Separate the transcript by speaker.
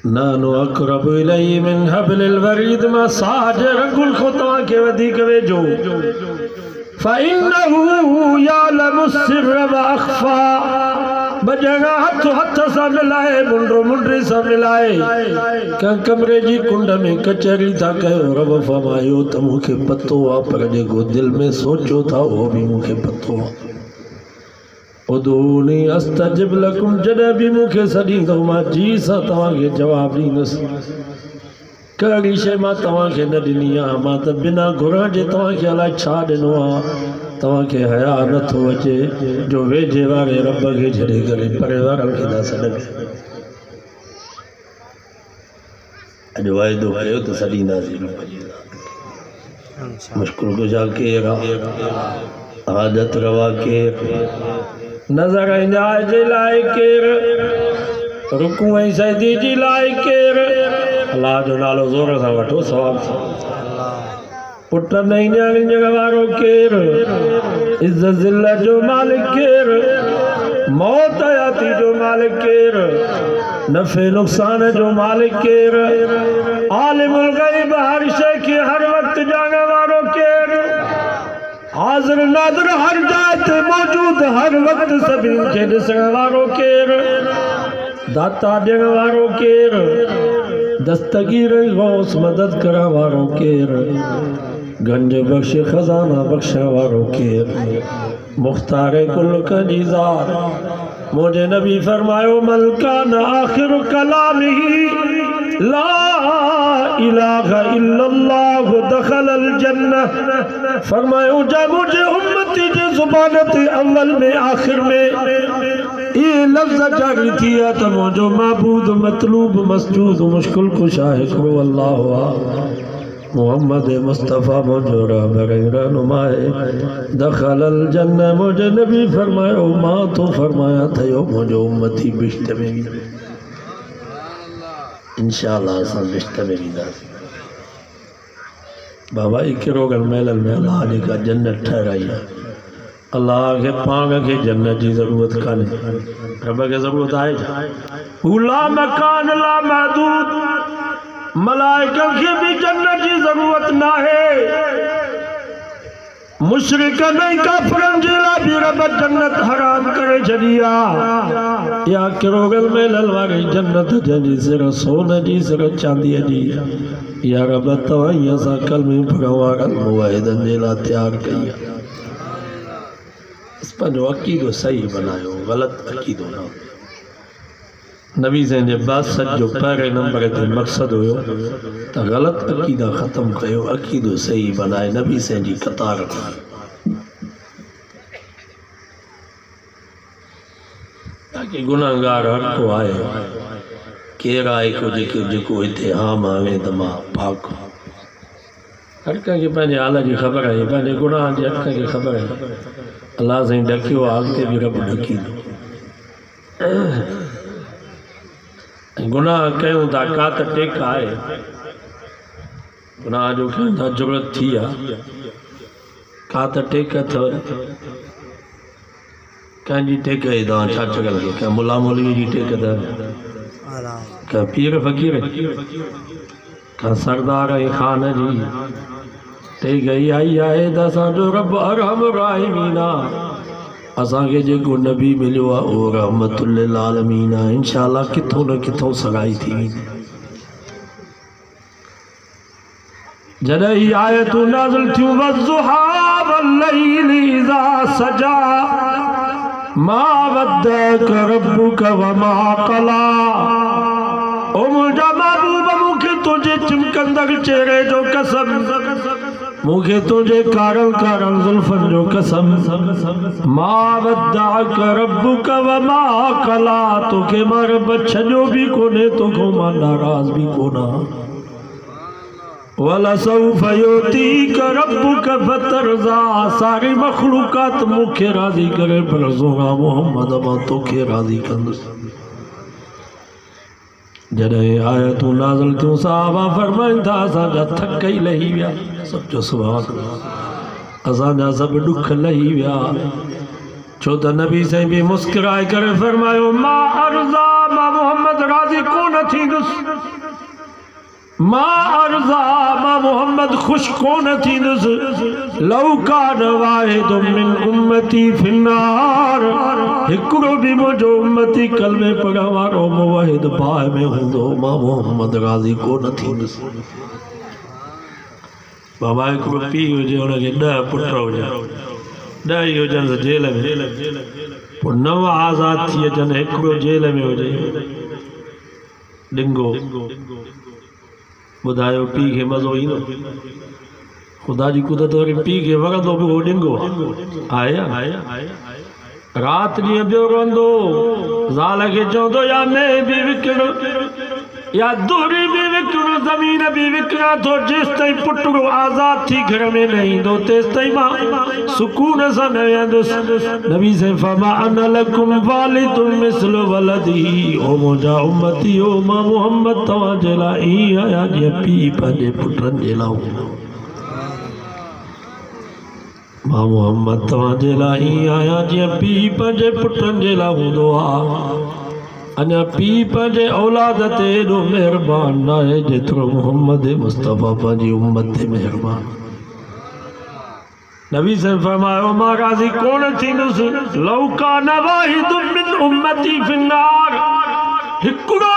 Speaker 1: नानो अक़रबु इलैहि मिन हब्लिल वरीद मां साज रंगुल को तव्हां खे वधीक वेझो फ़इन्नहु यअलमु सिर्र व अख़फ़ा बजगा हथ हथ सां मिलाए मुंडो मुंडरी सां मिलाए कंहिं कमरे जी कुंड में कचहरी था कयो रब फरमायो त मूंखे पतो आहे पर जेको दिल में सोचो था उहो बि मूंखे पतो आहे उदूनी अस्तजिब लकुम जॾहिं बि मूंखे सॾींदो मां जी सां तव्हांखे जवाबु ॾींदुसि कहिड़ी शइ मां तव्हांखे न ॾिनी आहे मां त बिना घुरण जे तव्हांखे अलाए छा ॾिनो आहे तव्हांखे हया नथो अचे जो वेझे वारे रब खे छॾे करे परे वारनि खे था सॾ अॼु वाइदो कयो त सॾींदासीं रब जी मुश्किल गुज़ार केरु आहे हाजत रवा केरु नज़र इंजाए जे लाइ केरु रुकू ऐं सजदी जी लाइ केरु अल्लाह जो नालो ज़ोर सां वठो सवाब सां पुट नहीं न्याणी जॻह वारो केरु इज़्ज़त ज़िल्लत जो मालिक केरु मौत हयाती जो मालिक केरु नफ़े नुक़सान जो मालिक केरु आलिमुल ग़ैब हर शइ खे हर वक़्तु ॼाणण वारो केरु हाज़िर नाज़िर हर जाइ ते मौजूद हर वक़्तु सभिनी खे ॾिसण वारो केरु दाता ॾियण वारो केरु दस्तगीर गौस मदद करण वारो केरु गंज बख्श खजाना बख्शण वारो केरु मुख्तार कुल जी ज़ात मुझे नबी फरमायो मल कान आखिर कलामिही ला इलाहा इल्लल्लाह दखलल जन्नह फरमायो जा मुझे उम्मती जे ज़ुबान ते अव्वल में आखिर में ये लफ्ज़ जारी थी है त मुझो माबूद मतलूब मसजूद मुश्किल कुशा हिकिड़ो अल्लाह मोहम्मद मुस्तफ़ा मुझो रहनुमाए दखलल जन्नह मुझे नबी फरमायो मां तो फरमाया थियो मुझो उम्मती बिश्त में भी इंशाअल्लाह असां बिश्त में वेंदासीं बाबा इकरोगल महल में अल्लाह ने का जन्नत ठहराई है अल्लाह के पांग के जन्नत की जरूरत काने रब के जरूरत आहे ला मकान ला महदूद मलाइका के भी जन्नत की जरूरत ना है मुशरिक नहीं काफरन जेला भी रब जन्नत हराम करे छड़िया या किरोगल में ललवारी जन्नत जनी सिर सोने जी सिर चांदी जी या रब तवाई असा कल में भगवान मुवाहिदन जेला तैयार कई इस पर जो अकीदो सही बनायो गलत अकीदो ना नबी से जे बासठ जो पहले नंबर ते मकसद हुयो त गलत अकीदा खत्म कयो अकीदो सही बनाए नबी से जी कतार ताकि गुनाहगार हर को आए केर आए को जेको इते हाँ मावे त मां पाक हर कंहिंखे पंहिंजे हाल जी ख़बर आहे पंहिंजे गुनाह जी हर कंहिंखे ख़बर आहे अल्लाह साईं ढकियो अॻिते बि रब ढकींदो गुनाह कयूं था का त टेक आहे गुनाह जो कयूं था ज़रूरत थी आहे का त टेक अथव कंहिंजी टेक आहे तव्हां छा चकल कयो कंहिं मुला मौलवी जी टेक अथव कंहिं पीर फ़क़ीर कंहिं सरदार ऐं ख़ान जी टेक इहा ई आहे त असांजो रब अरहम राहिमीन आहे असांखे जेको नबी मिलियो आहे उहो रहमतुल लिल आलमीन आहे इंशाअल्लाह किथों न किथों सगाई थी वेंदी जॾहिं ही आयतूं नाज़िल थियूं वज़ुहा वल्लैलि इज़ा सजा मा वद्दअक रब्बुक वमा क़ला ओ मुंहिंजा महबूब मूंखे तुंहिंजे चिमकंदड़ चेहरे जो कसम मूंखे तुंहिंजे कारल कारल ज़ुल्फ़नि जो कसम मा वद्दअक रब्बुक वमा क़ला तोखे मां रब छॾियो बि कोन्हे तोखां मां नाराज़ बि कोन आहियां वलसौफ युतीक रब्बुक फतरज़ा सारी मखलूक़ात मूंखे राज़ी करे पर ज़ोरा मोहम्मद मां तोखे राज़ी कंदुसि जॾहिं आयतूं नाज़िल थियूं सहाबा फरमाइनि था असांजा थक ई लही विया सभु सुभाणे असांजा सभु ॾुख लही विया छो त नबी साईं बि मुस्कुराए करे फरमायो मां अर्ज़ा मां मोहम्मद राज़ी कोन थींदुसि मां अर्ज़ा मां मोहम्मद खुश कोन थींदुसि लौ कान वाहिदुम मिन उम्मती फिन्नार हिकिड़ो बि मुंहिंजो उम्मती कलमे पढ़ण वारो मुवहिद बाहि में हूंदो मां मोहम्मद राज़ी कोन थींदुसि। बाबा हिकिड़ो पीउ हुजे हुनखे 10 पुट हुजनि 10 ई हुजनि जेल में पोइ 9 आज़ाद थी अचनि हिकिड़ो जेल में हुजे डिंगो ॿुधायो पीउ खे मज़ो ईंदो? ख़ुदा जी कुदरत वरी पीउ खे वणंदो बि उहो डिंगो आहे राति ॾींहुं ॿियो रहंदो ज़ाल खे चवंदो या मैं बि विकिण या दूरी बि विकिण ज़मीन बि विकिणां थो जेसि ताईं पुटु आज़ाद थी घर में न ईंदो तेसि ताईं मां सुकून सां न वेहंदुसि। नबी से फरमा अना लकुम वालिदुम मिस्लु वलदी ओ मुंहिंजा उम्मती ओ मां मोहम्मद तव्हांजे लाइ ईअं आहियां जीअं पीउ पंहिंजे पुटनि जे लाइ हूंदो। मां मोहम्मद तव्हांजे लाइ ईअं आहियां जीअं पीउ पंहिंजे पुटनि जे लाइ हूंदो आहे। अञा पीउ पंहिंजे औलाद ते एॾो महिरबान न आहे जेतिरो मोहम्मद मुस्तफ़ा पंहिंजी उम्मत ते महिरबान। नबी से फरमायो मां राज़ी कोन थींदुसि लौ कान वाहिदुम मिन उम्मती फिन्नार हिकिड़ो